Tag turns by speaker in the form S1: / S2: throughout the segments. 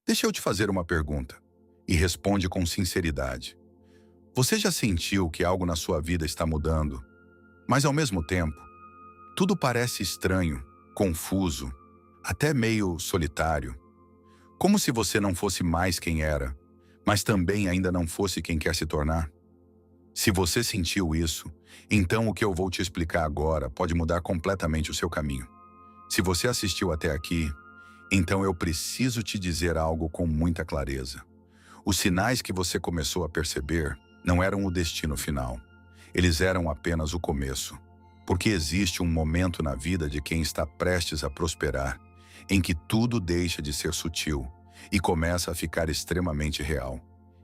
S1: Deixa eu te fazer uma pergunta e responde com sinceridade. Você já sentiu que algo na sua vida está mudando, mas ao mesmo tempo, tudo parece estranho, confuso, até meio solitário? Como se você não fosse mais quem era, mas também ainda não fosse quem quer se tornar? Se você sentiu isso, então o que eu vou te explicar agora pode mudar completamente o seu caminho. Se você assistiu até aqui, então eu preciso te dizer algo com muita clareza. Os sinais que você começou a perceber não eram o destino final. Eles eram apenas o começo. Porque existe um momento na vida de quem está prestes a prosperar, em que tudo deixa de ser sutil e começa a ficar extremamente real.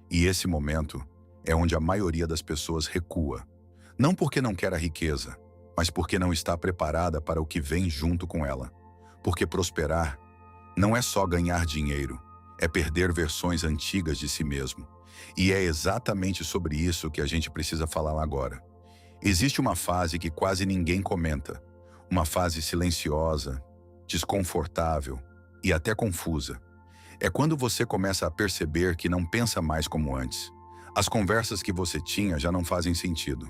S1: E esse momento é onde a maioria das pessoas recua. Não porque não quer a riqueza, mas porque não está preparada para o que vem junto com ela. Porque prosperar não é só ganhar dinheiro, é perder versões antigas de si mesmo. E é exatamente sobre isso que a gente precisa falar agora. Existe uma fase que quase ninguém comenta, uma fase silenciosa, desconfortável e até confusa. É quando você começa a perceber que não pensa mais como antes. As conversas que você tinha já não fazem sentido.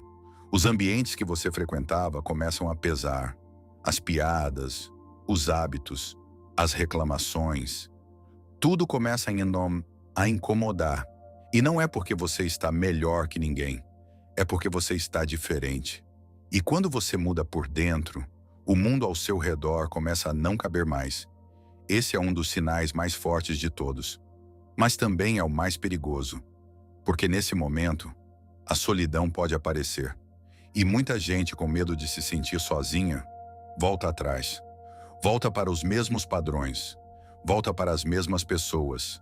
S1: Os ambientes que você frequentava começam a pesar. As piadas, os hábitos, as reclamações. Tudo começa a incomodar. E não é porque você está melhor que ninguém. É porque você está diferente. E quando você muda por dentro, o mundo ao seu redor começa a não caber mais. Esse é um dos sinais mais fortes de todos. Mas também é o mais perigoso. Porque nesse momento, a solidão pode aparecer. E muita gente, com medo de se sentir sozinha, volta atrás. Volta para os mesmos padrões. Volta para as mesmas pessoas.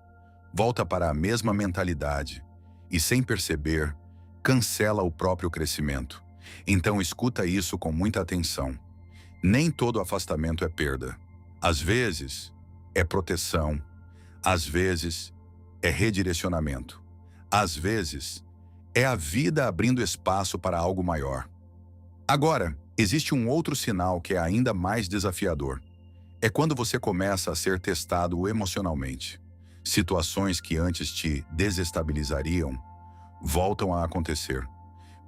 S1: Volta para a mesma mentalidade. E sem perceber, cancela o próprio crescimento. Então escuta isso com muita atenção. Nem todo afastamento é perda. Às vezes, é proteção. Às vezes, é redirecionamento. Às vezes, é a vida abrindo espaço para algo maior. Agora, existe um outro sinal que é ainda mais desafiador. É quando você começa a ser testado emocionalmente. Situações que antes te desestabilizariam voltam a acontecer.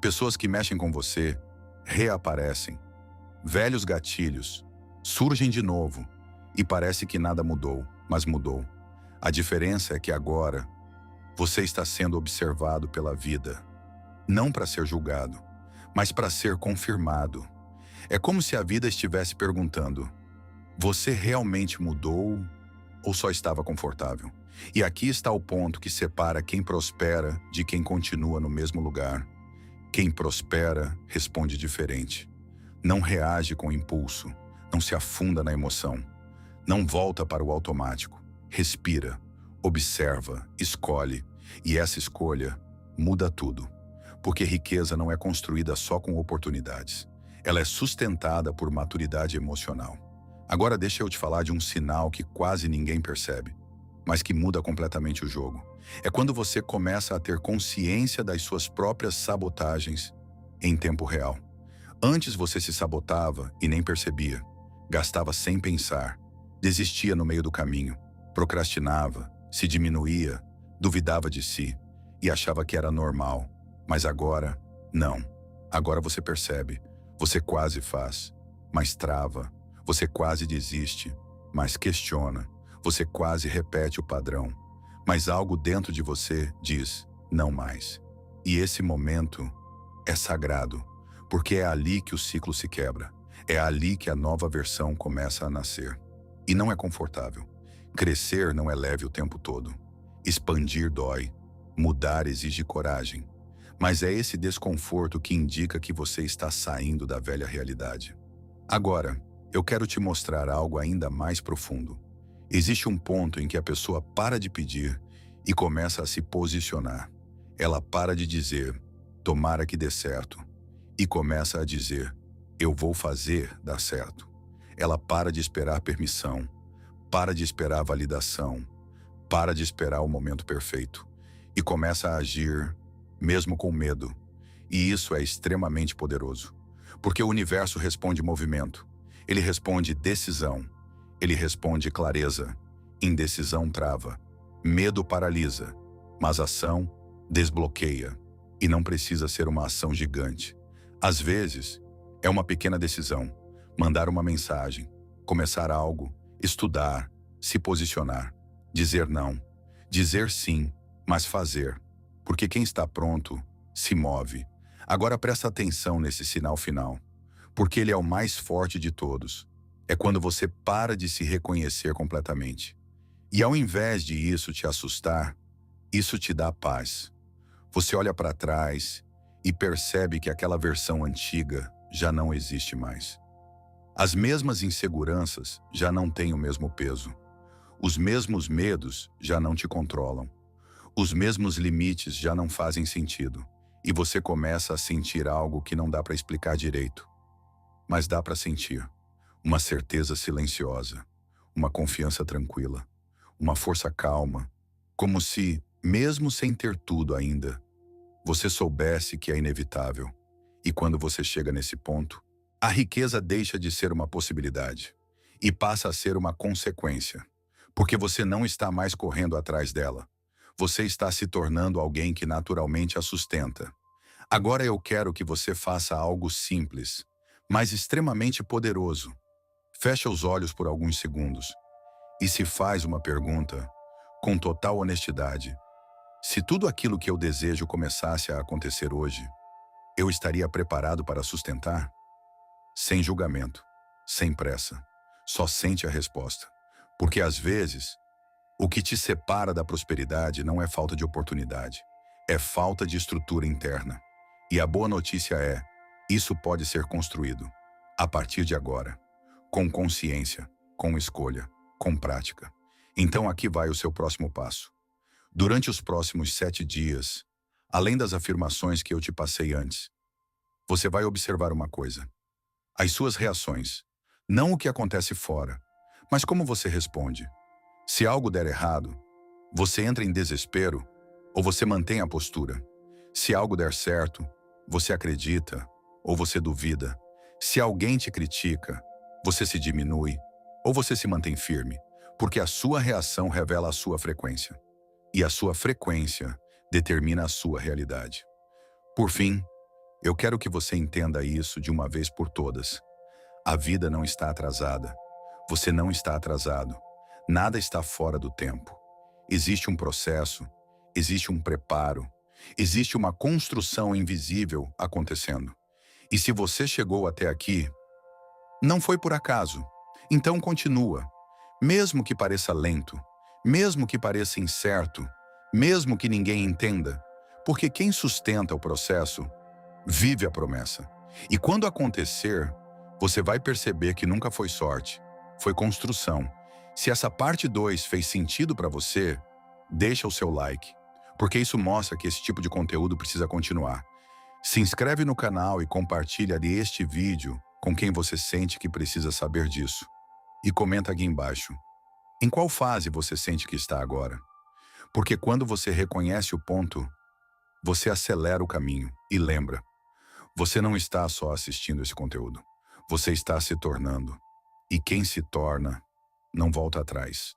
S1: Pessoas que mexem com você reaparecem. Velhos gatilhos surgem de novo e parece que nada mudou, mas mudou. A diferença é que agora você está sendo observado pela vida, não para ser julgado, mas para ser confirmado. É como se a vida estivesse perguntando: você realmente mudou ou só estava confortável? E aqui está o ponto que separa quem prospera de quem continua no mesmo lugar. Quem prospera responde diferente. Não reage com impulso, não se afunda na emoção. Não volta para o automático. Respira, observa, escolhe. E essa escolha muda tudo. Porque riqueza não é construída só com oportunidades. Ela é sustentada por maturidade emocional. Agora deixa eu te falar de um sinal que quase ninguém percebe, mas que muda completamente o jogo. É quando você começa a ter consciência das suas próprias sabotagens em tempo real. Antes você se sabotava e nem percebia. Gastava sem pensar. Desistia no meio do caminho. Procrastinava, se diminuía, duvidava de si e achava que era normal. Mas agora, não. Agora você percebe. Você quase faz, mas trava. Você quase desiste, mas questiona. Você quase repete o padrão, mas algo dentro de você diz, não mais. E esse momento é sagrado, porque é ali que o ciclo se quebra. É ali que a nova versão começa a nascer. E não é confortável. Crescer não é leve o tempo todo. Expandir dói. Mudar exige coragem. Mas é esse desconforto que indica que você está saindo da velha realidade. Agora, eu quero te mostrar algo ainda mais profundo. Existe um ponto em que a pessoa para de pedir e começa a se posicionar. Ela para de dizer, tomara que dê certo, e começa a dizer, eu vou fazer dar certo. Ela para de esperar permissão, para de esperar validação, para de esperar o momento perfeito e começa a agir, mesmo com medo. E isso é extremamente poderoso, porque o universo responde movimento, ele responde decisão, ele responde clareza, indecisão trava, Medo paralisa, mas ação desbloqueia. E não precisa ser uma ação gigante. Às vezes, é uma pequena decisão, mandar uma mensagem, começar algo, estudar, se posicionar, dizer não, dizer sim, mas fazer. Porque quem está pronto, se move. Agora presta atenção nesse sinal final, porque ele é o mais forte de todos. É quando você para de se reconhecer completamente. E ao invés de isso te assustar, isso te dá paz. Você olha para trás e percebe que aquela versão antiga já não existe mais. As mesmas inseguranças já não têm o mesmo peso. Os mesmos medos já não te controlam. Os mesmos limites já não fazem sentido. E você começa a sentir algo que não dá para explicar direito. Mas dá para sentir. Uma certeza silenciosa. Uma confiança tranquila. Uma força calma. Como se, mesmo sem ter tudo ainda, você soubesse que é inevitável. E quando você chega nesse ponto, a riqueza deixa de ser uma possibilidade e passa a ser uma consequência. Porque você não está mais correndo atrás dela. Você está se tornando alguém que naturalmente a sustenta. Agora eu quero que você faça algo simples, mas extremamente poderoso. Fecha os olhos por alguns segundos e se faz uma pergunta, com total honestidade. Se tudo aquilo que eu desejo começasse a acontecer hoje, eu estaria preparado para sustentar? Sem julgamento, sem pressa. Só sente a resposta. Porque às vezes, o que te separa da prosperidade não é falta de oportunidade, é falta de estrutura interna. E a boa notícia é, isso pode ser construído, a partir de agora, com consciência, com escolha, com prática. Então aqui vai o seu próximo passo. Durante os próximos 7 dias, além das afirmações que eu te passei antes, você vai observar uma coisa. As suas reações. Não o que acontece fora, mas como você responde. Se algo der errado, você entra em desespero ou você mantém a postura. Se algo der certo, você acredita ou você duvida. Se alguém te critica, você se diminui ou você se mantém firme, porque a sua reação revela a sua frequência. E a sua frequência determina a sua realidade. Por fim, eu quero que você entenda isso de uma vez por todas. A vida não está atrasada. Você não está atrasado. Nada está fora do tempo. Existe um processo, existe um preparo, existe uma construção invisível acontecendo. E se você chegou até aqui, não foi por acaso. Então continua. Mesmo que pareça lento, mesmo que pareça incerto, mesmo que ninguém entenda, porque quem sustenta o processo vive a promessa. E quando acontecer, você vai perceber que nunca foi sorte, foi construção. Se essa parte 2 fez sentido para você, deixa o seu like, porque isso mostra que esse tipo de conteúdo precisa continuar. Se inscreve no canal e compartilha este vídeo com quem você sente que precisa saber disso. E comenta aqui embaixo. Em qual fase você sente que está agora? Porque quando você reconhece o ponto, você acelera o caminho. E lembra, você não está só assistindo esse conteúdo. Você está se tornando. E quem se torna, não volta atrás.